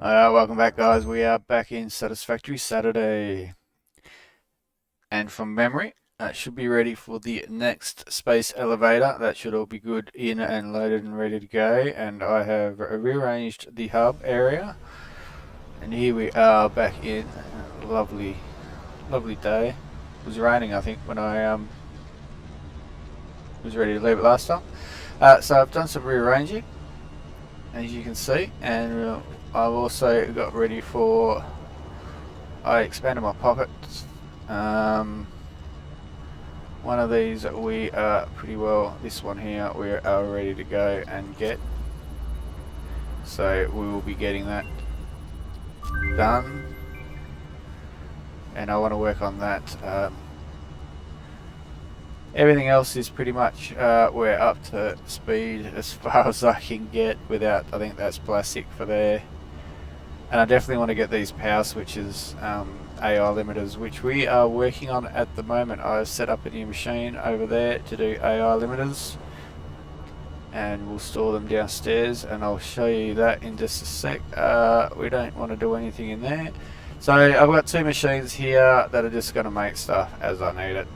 Welcome back, guys. We are back in Satisfactory Saturday. And from memory, that should be ready for the next space elevator. That should all be good in and loaded and ready to go. And I have rearranged the hub area. And here we are back in a lovely, lovely day. It was raining, I think, when I was ready to leave it last time. So I've done some rearranging, as you can see, and I've also got ready for. I expanded my pockets. One of these we are pretty well. This one here we are ready to go and get. So we will be getting that done, and I want to work on that. Everything else is pretty much we're up to speed as far as I can get without. I think that's plastic for there. And I definitely want to get these power switches, AI limiters, which we are working on at the moment. I've set up a new machine over there to do AI limiters, and we'll store them downstairs, and I'll show you that in just a sec. We don't want to do anything in there. So I've got two machines here that are just going to make stuff as I need it.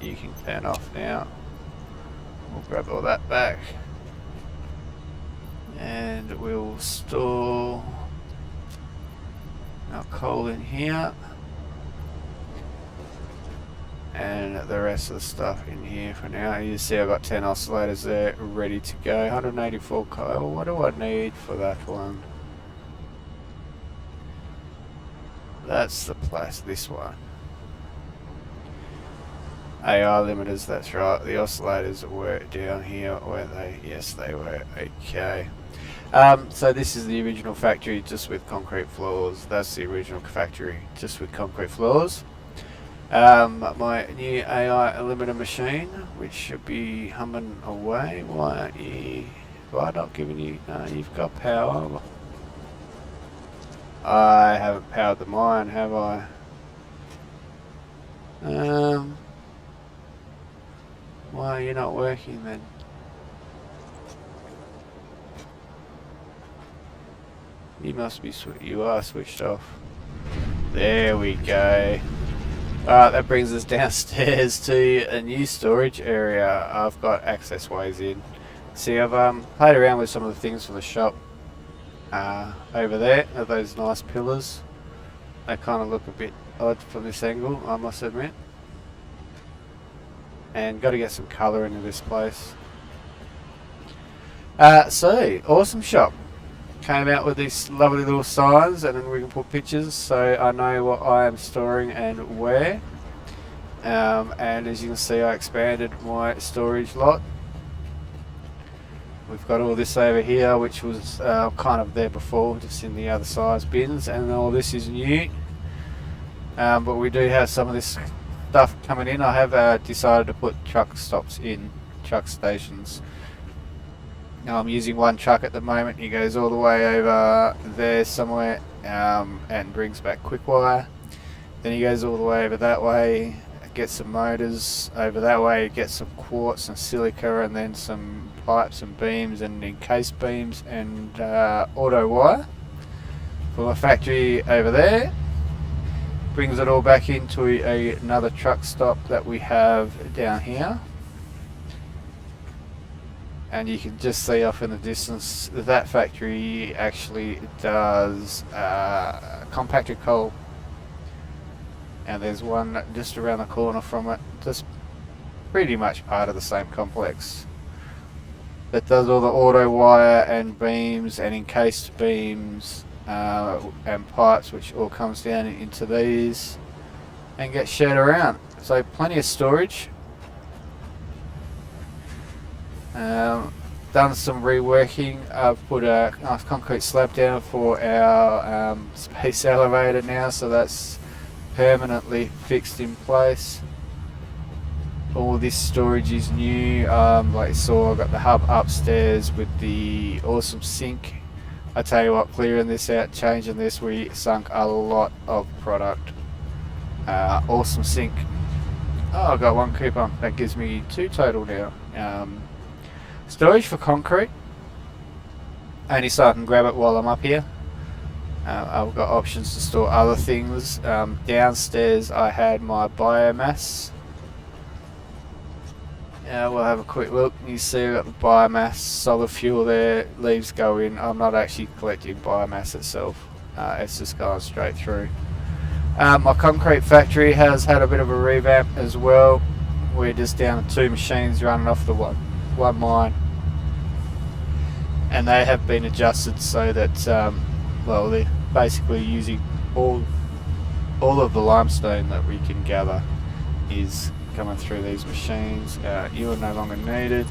You can turn off now. We'll grab all that back, and we'll store our coal in here, and the rest of the stuff in here for now. You see I've got 10 oscillators there ready to go. 184 coal. What do I need for that one? That's the place, this one. AI limiters, that's right. The oscillators were down here, weren't they? Yes, they were. Okay. So this is the original factory, just with concrete floors. That's the original factory, just with concrete floors. My new AI limiter machine, which should be humming away. Why I not giving you? You've got power. I haven't powered the mine, have I? Why are you not working then? You are switched off. There we go. Alright, that brings us downstairs to a new storage area. I've got access ways in. See, I've played around with some of the things from the shop over there. Those nice pillars. They kind of look a bit odd from this angle, I must admit. And got to get some colour into this place. So, awesome shop. Came out with these lovely little signs, and then we can put pictures so I know what I am storing and where. And as you can see, I expanded my storage lot. We've got all this over here, which was kind of there before, just in the other size bins, and all this is new. But we do have some of this stuff coming in. I have decided to put truck stops in, truck stations. Now I'm using one truck at the moment. He goes all the way over there somewhere and brings back quick wire. Then he goes all the way over that way, gets some motors over that way, gets some quartz and silica, and then some pipes and beams and encased beams and auto wire for my factory over there. Brings it all back into another truck stop that we have down here. And you can just see off in the distance that factory actually does compacted coal, and there's one just around the corner from it, just pretty much part of the same complex, that does all the auto wire and beams and encased beams and pipes, which all comes down into these and gets shared around. So plenty of storage. Done some reworking. I've put a nice concrete slab down for our space elevator now, so that's permanently fixed in place. All this storage is new. Like you saw, I've got the hub upstairs with the awesome sink. I tell you what, clearing this out, changing this, we sunk a lot of product. Awesome sink. Oh, I've got one coupon. That gives me 2 total now. Storage for concrete, only so I can grab it while I'm up here. I've got options to store other things. Downstairs I had my biomass. We'll have a quick look. You see I've got the biomass, solid fuel there, leaves go in. I'm not actually collecting biomass itself, it's just going straight through. My concrete factory has had a bit of a revamp as well. We're just down to 2 machines running off the one mine, and they have been adjusted so that well, they're basically using all of the limestone that we can gather is coming through these machines. You are no longer needed.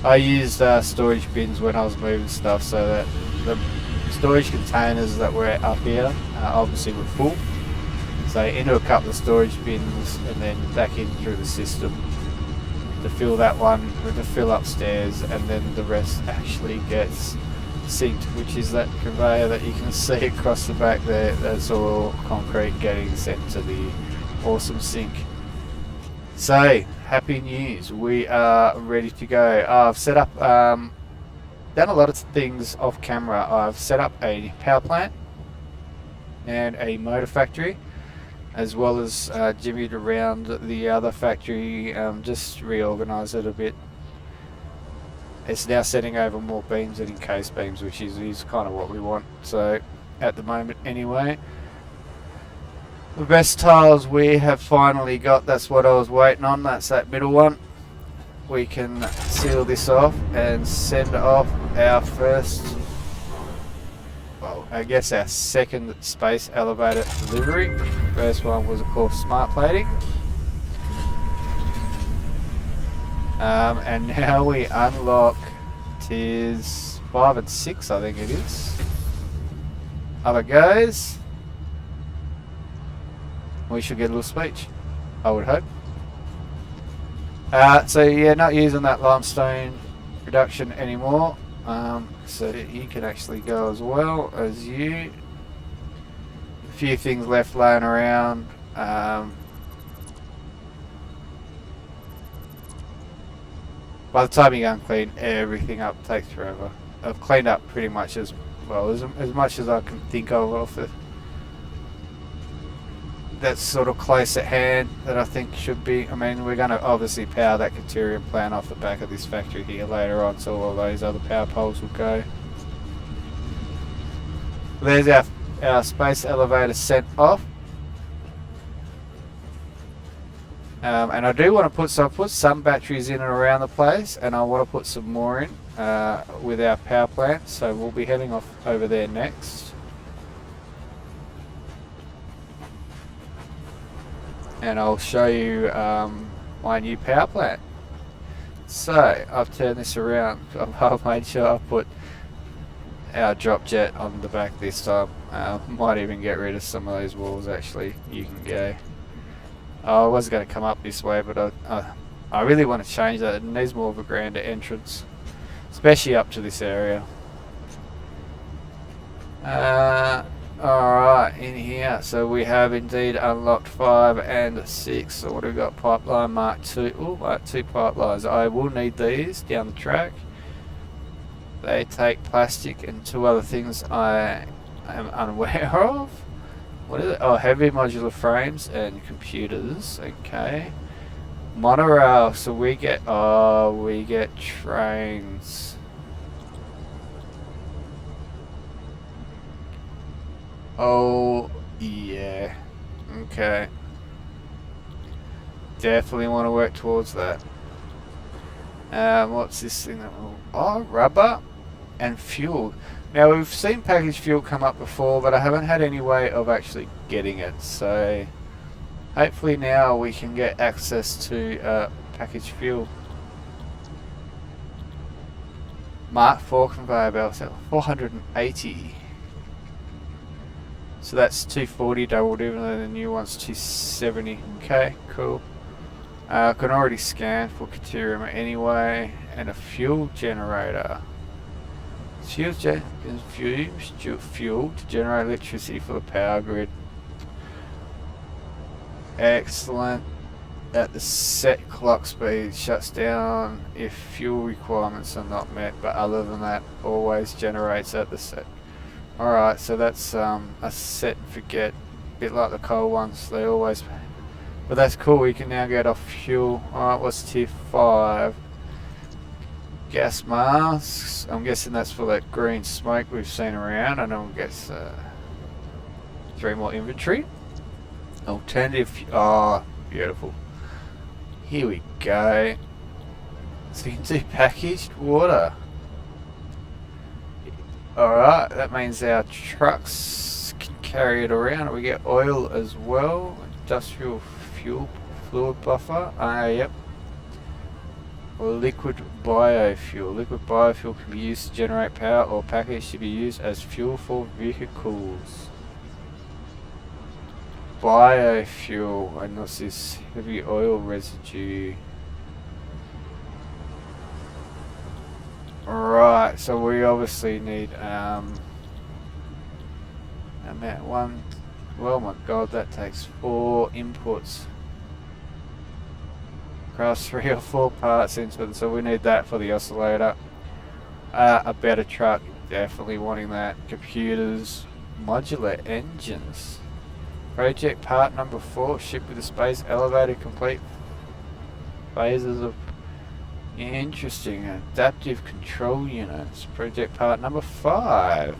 I used storage bins when I was moving stuff, so that the storage containers that were up here obviously were full. So into a couple of storage bins and then back in through the system to fill that one, to fill upstairs, and then the rest actually gets synced, which is that conveyor that you can see across the back there. That's all concrete getting sent to the awesome sink. So happy news, we are ready to go. I've set up done a lot of things off camera. I've set up a power plant and a motor factory, as well as jimmied around the other factory, just reorganised it a bit. It's now setting over more beams and encased beams, which is kind of what we want, so at the moment anyway. The best tiles we have finally got, that's what I was waiting on, that's that middle one. We can seal this off and send off our first, well, I guess our second space elevator delivery. First one was of course smart plating. And now we unlock tiers 5 and 6, I think it is. Up it goes. We should get a little speech, I would hope. So yeah, not using that limestone reduction anymore. So you can actually go as well as you. A few things left laying around. By the time you go and clean everything up, it takes forever. I've cleaned up pretty much as well as much as I can think of it. That's sort of close at hand that I think should be. I mean, we're going to obviously power that Caterium plant off the back of this factory here later on, so all those other power poles will go. There's our space elevator sent off. And I do want to put, I've put some batteries in and around the place, and I want to put some more in with our power plant, so we'll be heading off over there next. And I'll show you my new power plant. So I've turned this around. I've made sure I put our drop jet on the back this time. Might even get rid of some of those walls actually. You can go. I was going to come up this way, but I really want to change that. It needs more of a grander entrance, especially up to this area. Alright, in here, so we have indeed unlocked 5 and 6. So what have we got? Pipeline Mark 2. Oh, Mark 2 pipelines. I will need these down the track. They take plastic and 2 other things I am unaware of. What is it? Oh, heavy modular frames and computers. Okay. Monorail. So we get trains. Oh yeah. Okay. Definitely want to work towards that. What's this thing that will? Oh, rubber and fuel. Now we've seen packaged fuel come up before, but I haven't had any way of actually getting it. So hopefully now we can get access to packaged fuel. Mark 4 conveyor belt, 480. So that's 240 doubled, even though the new one's 270. Okay, cool. I can already scan for Caterium anyway, and a fuel generator. Fuel to generate electricity for the power grid. Excellent. At the set clock speed, shuts down if fuel requirements are not met, but other than that, always generates at the set. Alright, so that's a set and forget, a bit like the coal ones, they always, but that's cool, we can now get off fuel. Alright, what's tier 5? Gas masks, I'm guessing that's for that green smoke we've seen around, and I'll guess 3 more inventory. Alternative, oh, beautiful. Here we go. So you can do packaged water. Alright, that means our trucks can carry it around. We get oil as well. Industrial fuel fluid buffer. Yep. Liquid biofuel. Liquid biofuel can be used to generate power or packaged to be used as fuel for vehicles. Biofuel. And what's this? Heavy oil residue. Right, so we obviously need I'm at one. Well, my god, that takes 4 inputs across 3 or 4 parts into it, so we need that for the oscillator. A better truck, definitely wanting that. Computers, modular engines. Project part number 4, ship with a space elevator, complete phases of interesting. Adaptive control units. Project part number 5.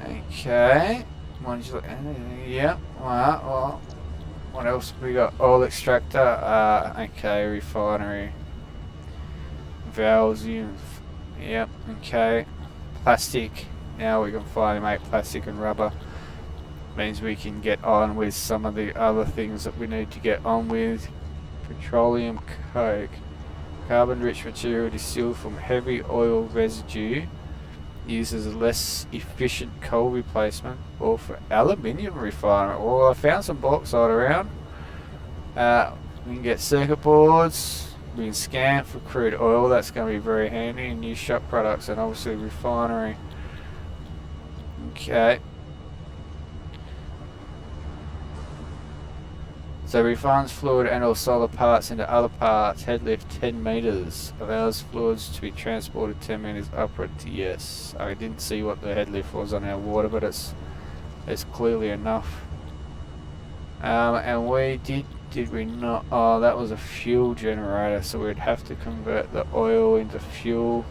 Okay. Modular. Yep. Well, what else have we got? Oil extractor. Okay. Refinery. Valves. Yep. Okay. Plastic. Now we can finally make plastic and rubber. Means we can get on with some of the other things that we need to get on with. Petroleum coke. Carbon-rich material distilled from heavy oil residue. Uses a less efficient coal replacement, or for aluminium refinement. Well, I found some bauxite around. We can get circuit boards. We can scan for crude oil. That's going to be very handy. And new shop products, and obviously refinery. Okay. So refines fluid and or solid parts into other parts. Head lift 10 meters. Allows fluids to be transported 10 meters upward. Yes. I didn't see what the head lift was on our water, but it's clearly enough. And we did we not? Oh, that was a fuel generator, so we'd have to convert the oil into fuel.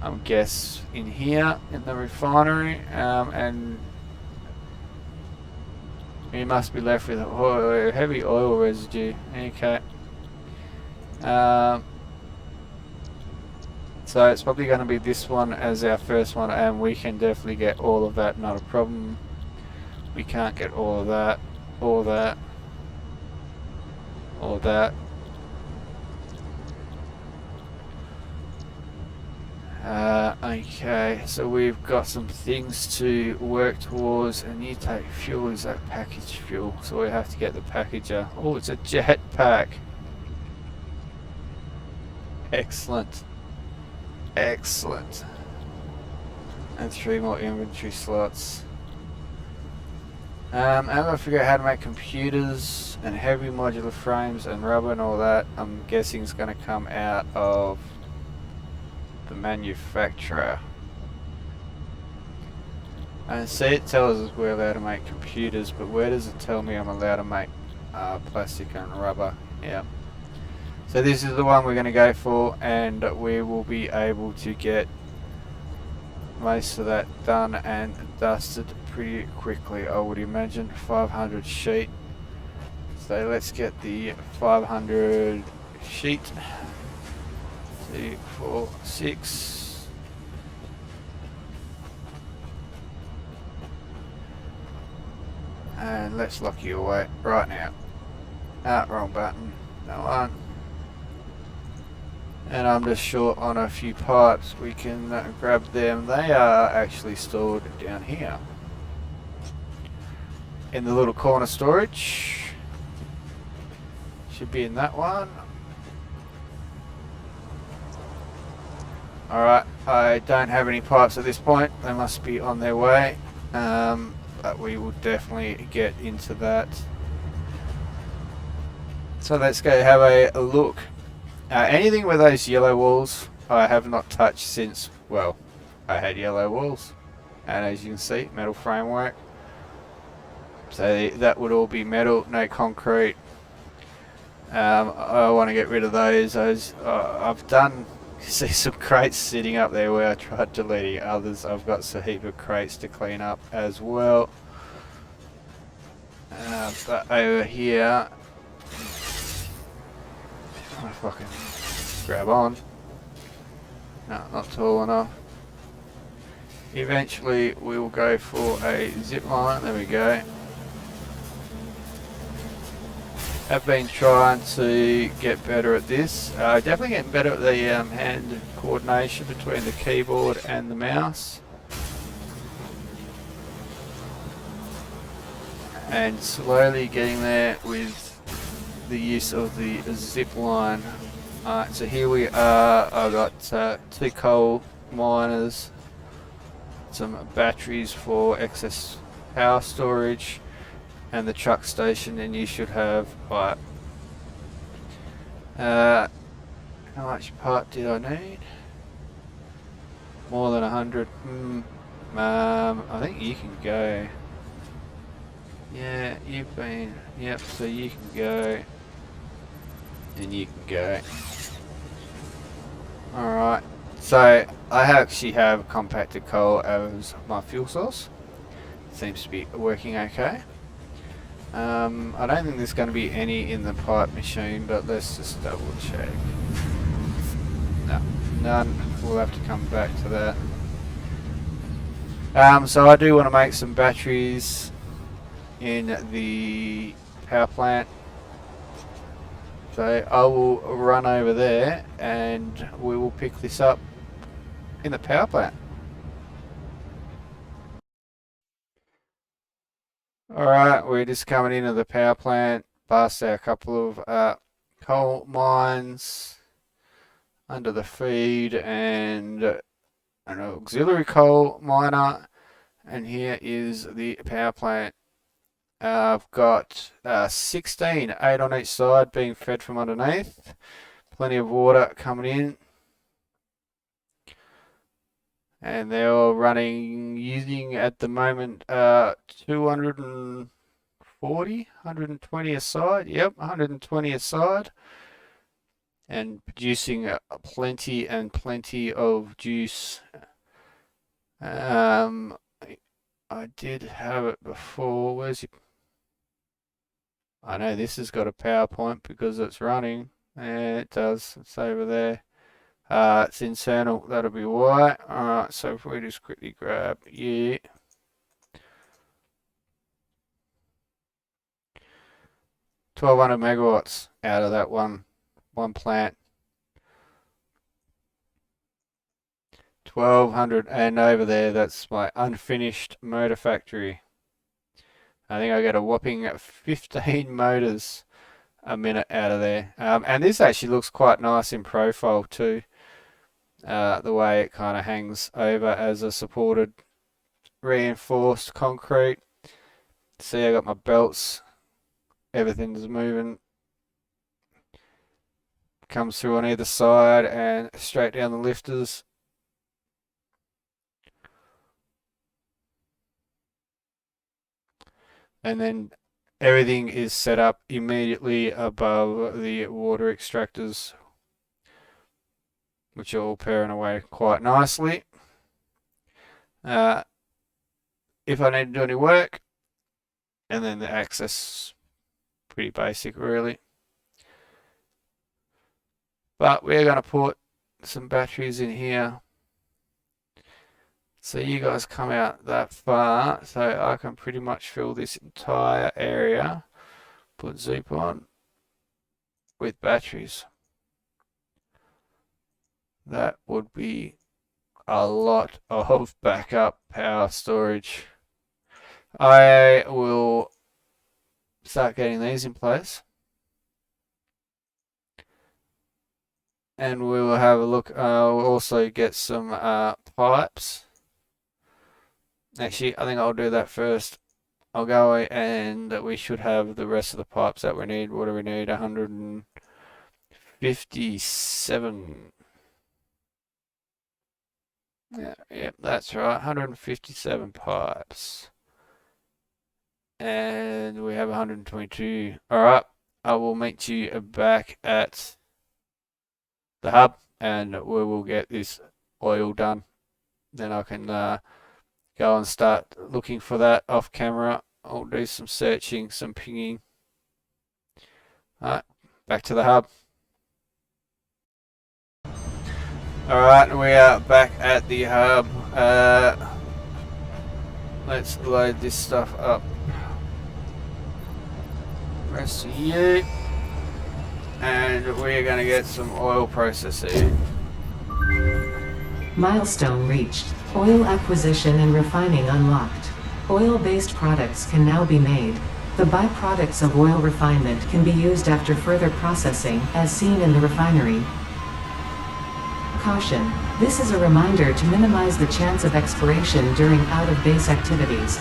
I guess in here in the refinery, and we must be left with heavy oil residue. Okay. So it's probably going to be this one as our first one, and we can definitely get all of that, not a problem. We can't get all of that, all that, all that. Okay, so we've got some things to work towards, and you take fuel is that packaged fuel, so we have to get the packager. Oh, it's a jet pack. Excellent. Excellent. And 3 more inventory slots. I'm going to figure out how to make computers and heavy modular frames and rubber and all that. I'm guessing it's going to come out of the manufacturer. And see, it tells us we're allowed to make computers, but where does it tell me I'm allowed to make plastic and rubber? Yeah. So this is the one we're going to go for, and we will be able to get most of that done and dusted pretty quickly, I would imagine. 500 sheet. So let's get the 500 sheet. 2, 4, 6. And let's lock you away right now. Wrong button. No one. And I'm just short on a few pipes. We can grab them. They are actually stored down here in the little corner storage. Should be in that one. Alright, I don't have any pipes at this point. They must be on their way. But we will definitely get into that. So let's go have a look. Anything with those yellow walls, I have not touched since, well, I had yellow walls. And as you can see, metal framework. So that would all be metal, no concrete. I want to get rid of those. I've done, see some crates sitting up there where I tried deleting others. I've got a heap of crates to clean up as well. But over here, if I can grab on. No, not tall enough. Eventually we will go for a zip line. There we go. I've been trying to get better at this. Definitely getting better at the hand coordination between the keyboard and the mouse. And slowly getting there with the use of the zip line. Alright, so here we are. I've got 2 coal miners, some batteries for excess power storage, and the truck station, and you should have, right, how much part did I need? More than 100. I think you can go. Yeah, you've been, yep, so you can go, and you can go. Alright, so I actually have compacted coal as my fuel source. Seems to be working okay. I don't think there's going to be any in the pipe machine, but let's just double check. No, none. We'll have to come back to that. So I do want to make some batteries in the power plant. So I will run over there and we will pick this up in the power plant. Alright, we're just coming into the power plant, past a couple of coal mines under the feed and an auxiliary coal miner, and here is the power plant. I've got 16, 8 on each side being fed from underneath, plenty of water coming in. And they're all running, using at the moment 240, 120 a side. Yep, 120 a side. And producing plenty and plenty of juice. I did have it before. Where's your... I know this has got a PowerPoint because it's running. Yeah, it does. It's over there. It's internal, that'll be why. Alright, so if we just quickly grab, yeah. $1,200 megawatts out of that one plant. 1,200, and over there, that's my unfinished motor factory. I think I get a whopping 15 motors a minute out of there. And this actually looks quite nice in profile too. The way it kind of hangs over as a supported reinforced concrete. See, I got my belts, everything's moving, comes through on either side and straight down the lifters. And then everything is set up immediately above the water extractors, which are all pairing away quite nicely. If I need to do any work, and then the access, pretty basic really. But we're going to put some batteries in here. So you guys come out that far, so I can pretty much fill this entire area. Put Zoop on with batteries. That would be a lot of backup power storage. I will start getting these in place. And we will have a look. We'll also get some pipes. Actually, I think I'll do that first. I'll go away and we should have the rest of the pipes that we need. What do we need? 157. Yeah, yep, that's right. 157 pipes. And we have 122. Alright, I will meet you back at the hub and we will get this oil done. Then I can go and start looking for that off camera. I'll do some searching, some pinging. Alright, back to the hub. Alright, we are back at the hub. Let's load this stuff up. Rest of you. And we're going to get some oil processing. Milestone reached. Oil acquisition and refining unlocked. Oil-based products can now be made. The byproducts of oil refinement can be used after further processing, as seen in the refinery. Caution. This is a reminder to minimize the chance of expiration during out-of-base activities.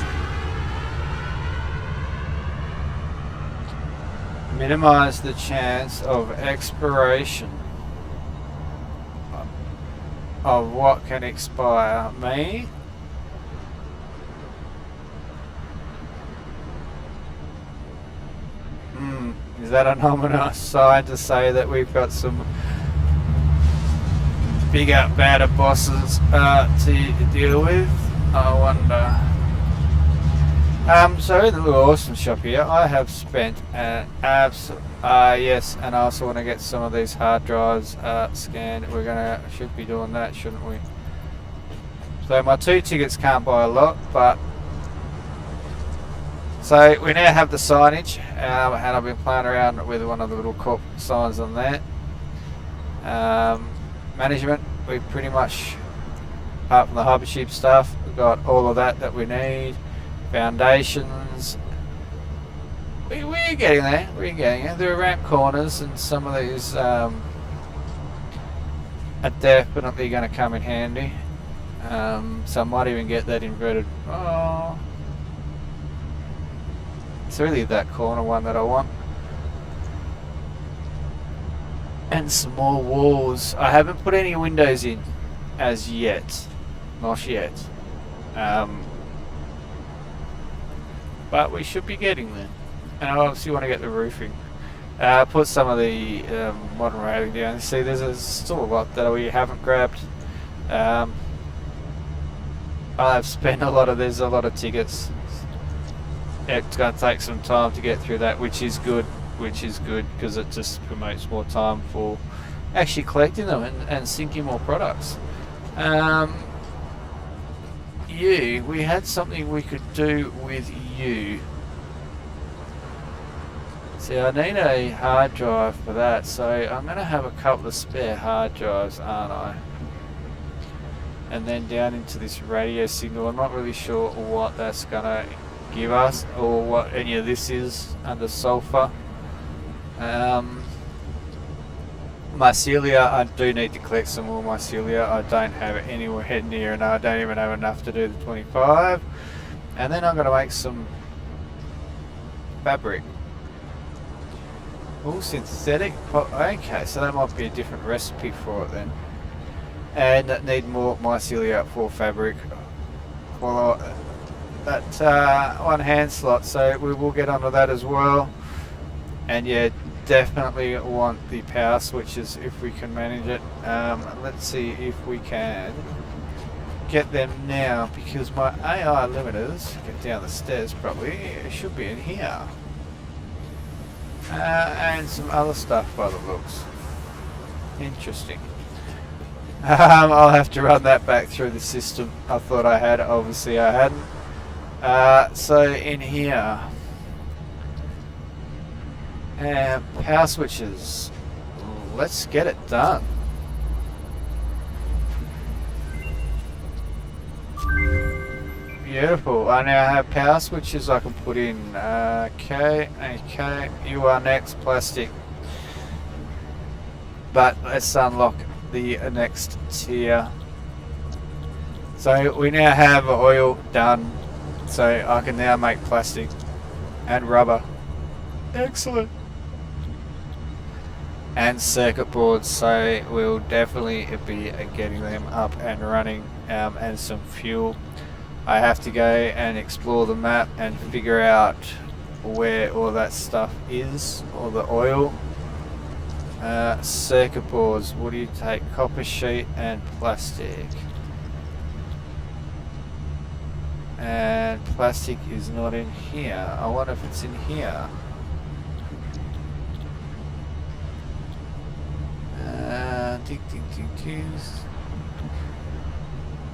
Minimize the chance of expiration. Of what can expire? Me? Is that an ominous sign to say that we've got some bigger, badder bosses to deal with? I wonder. So in the little awesome shop here, I have spent an yes, and I also want to get some of these hard drives scanned. Should be doing that, shouldn't we? So my 2 tickets can't buy a lot, but so we now have the signage, and I've been playing around with one of the little corporate signs on that. Management, we pretty much, apart from the Hypership stuff, we've got all of that we need. Foundations, we're getting there. We're getting it. There are ramp corners, and some of these are definitely going to come in handy. So I might even get that inverted. Oh, it's really that corner one that I want. And some more walls. I haven't put any windows in as yet. Not yet. But we should be getting there. And I obviously want to get the roofing. Put some of the modern railing down. See, there's still a lot that we haven't grabbed. I've spent there's a lot of tickets. It's going to take some time to get through that, which is good because it just promotes more time for actually collecting them and sinking more products. We had something we could do with you. See, I need a hard drive for that, so I'm going to have a couple of spare hard drives, aren't I? And then down into this radio signal. I'm not really sure what that's going to give us or what any of this is under sulfur. Mycelia, I do need to collect some more mycelia. I don't have it anywhere near, and I don't even have enough to do the 25. And then I'm going to make some fabric. All synthetic. Okay, so that might be a different recipe for it then. And need more mycelia for fabric for that one hand slot. So we will get onto that as well. And yeah, definitely want the power switches if we can manage it. Let's see if we can get them now, because my AI limiters, get down the stairs probably, it should be in here. And some other stuff by the looks. Interesting. I'll have to run that back through the system. I thought I had, obviously I hadn't. So in here, power switches. Let's get it done. Beautiful. I now have power switches I can put in. Okay. You are next, plastic. But let's unlock the next tier. So we now have oil done. So I can now make plastic and rubber. Excellent. and circuit boards, so we'll definitely be getting them up and running, and some fuel. I have to go and explore the map and figure out where all that stuff is, all the oil. Circuit boards, what do you take? Copper sheet and plastic. And plastic is not in here. I wonder if it's in here.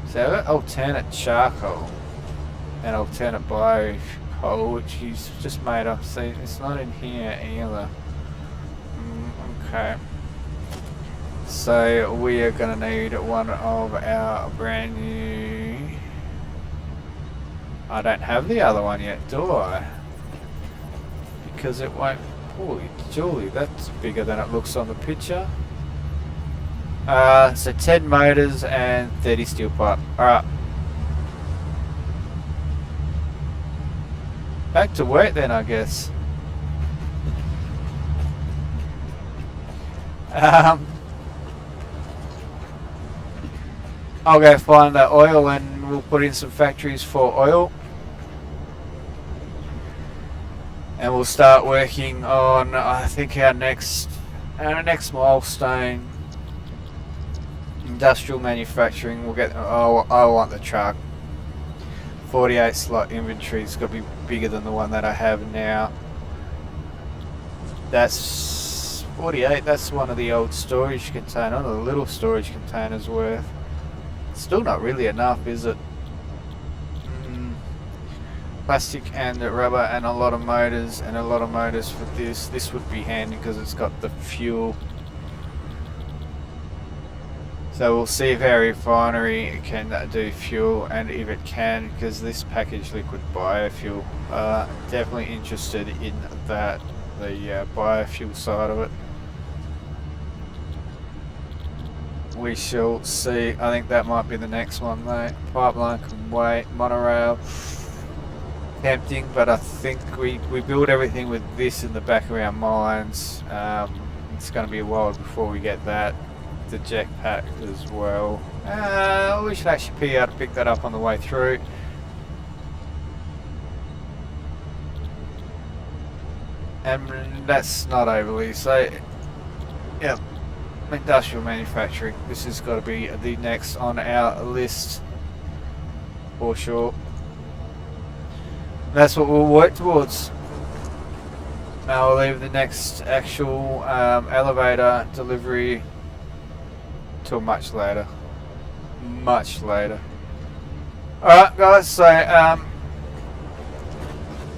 So alternate charcoal and alternate bio coal, which he's just made up. See, it's not in here either. Okay. So we are going to need one of our brand new... I don't have the other one yet, do I? Because it won't... Holy Julie, that's bigger than it looks on the picture. So 10 motors and 30 steel pipe. Alright. Back to work then, I guess. I'll go find the oil and we'll put in some factories for oil. And we'll start working on, I think, our next milestone. Industrial manufacturing. We'll get. Oh, I want the truck. 48 slot inventory. It's got to be bigger than the one that I have now. That's 48. That's one of the old storage containers. One of the little storage containers worth. Still not really enough, is it? Plastic and rubber and a lot of motors and a lot of motors for this. This would be handy because it's got the fuel. So we'll see if our refinery can do fuel, and if it can, because this packaged liquid biofuel, definitely interested in that, the biofuel side of it. We shall see. I think that might be the next one though. Pipeline can wait. Monorail, tempting, but I think we build everything with this in the back of our minds. It's going to be a while before we get that. The jetpack as well. We should actually be able to pick that up on the way through. And that's not overly. So, yeah, industrial manufacturing. This has got to be the next on our list for sure. That's what we'll work towards. Now we'll leave the next actual elevator delivery till much later. Alright guys, so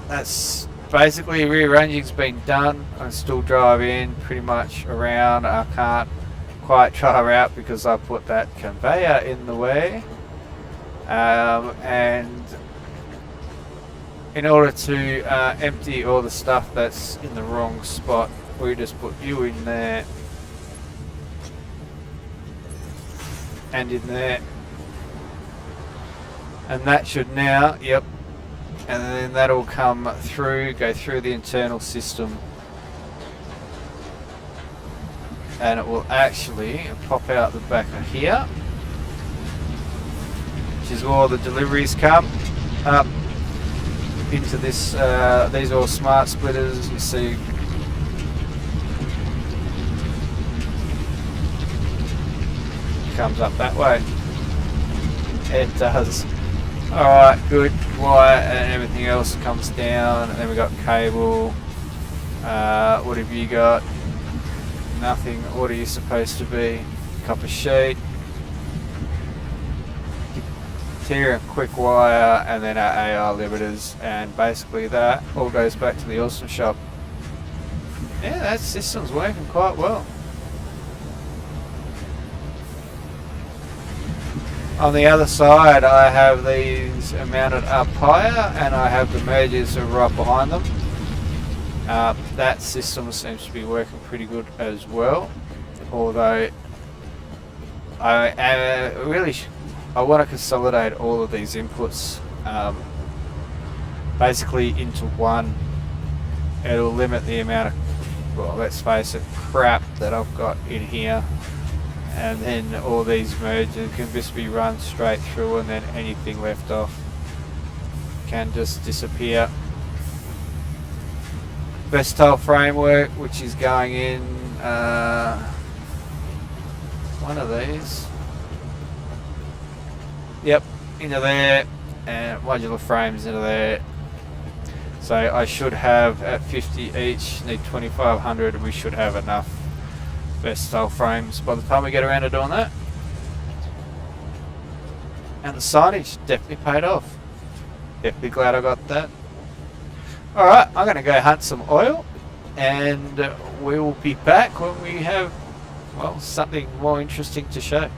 that's basically rearranging's been done. I still drive in pretty much around. I can't quite drive out because I put that conveyor in the way, and in order to empty all the stuff that's in the wrong spot, we just put you in there and in there, and that should now, yep, and then that'll come through, go through the internal system, and it will actually pop out the back of here, which is where all the deliveries come up into this. These are all smart splitters, you see. Comes up that way. It does. Alright, good. Wire and everything else comes down, and then we got cable. What have you got? Nothing. What are you supposed to be? Copper sheet. Here, quick wire, and then our AR limiters, and basically that all goes back to the Awesome Shop. Yeah, that system's working quite well. On the other side, I have these mounted up higher, and I have the mergers right behind them. That system seems to be working pretty good as well, although I want to consolidate all of these inputs basically into one. It'll limit the amount of well, let's face it, crap that I've got in here. And then all these mergers can just be run straight through, and then anything left off can just disappear. Versatile framework, which is going in one of these. Yep, into there, and modular frames into there. So I should have at 50 each, need 2,500, and we should have enough versatile frames by the time we get around to doing that. And the signage definitely paid off. Definitely glad I got that. Alright, I'm going to go hunt some oil, and we will be back when we have, well, something more interesting to show.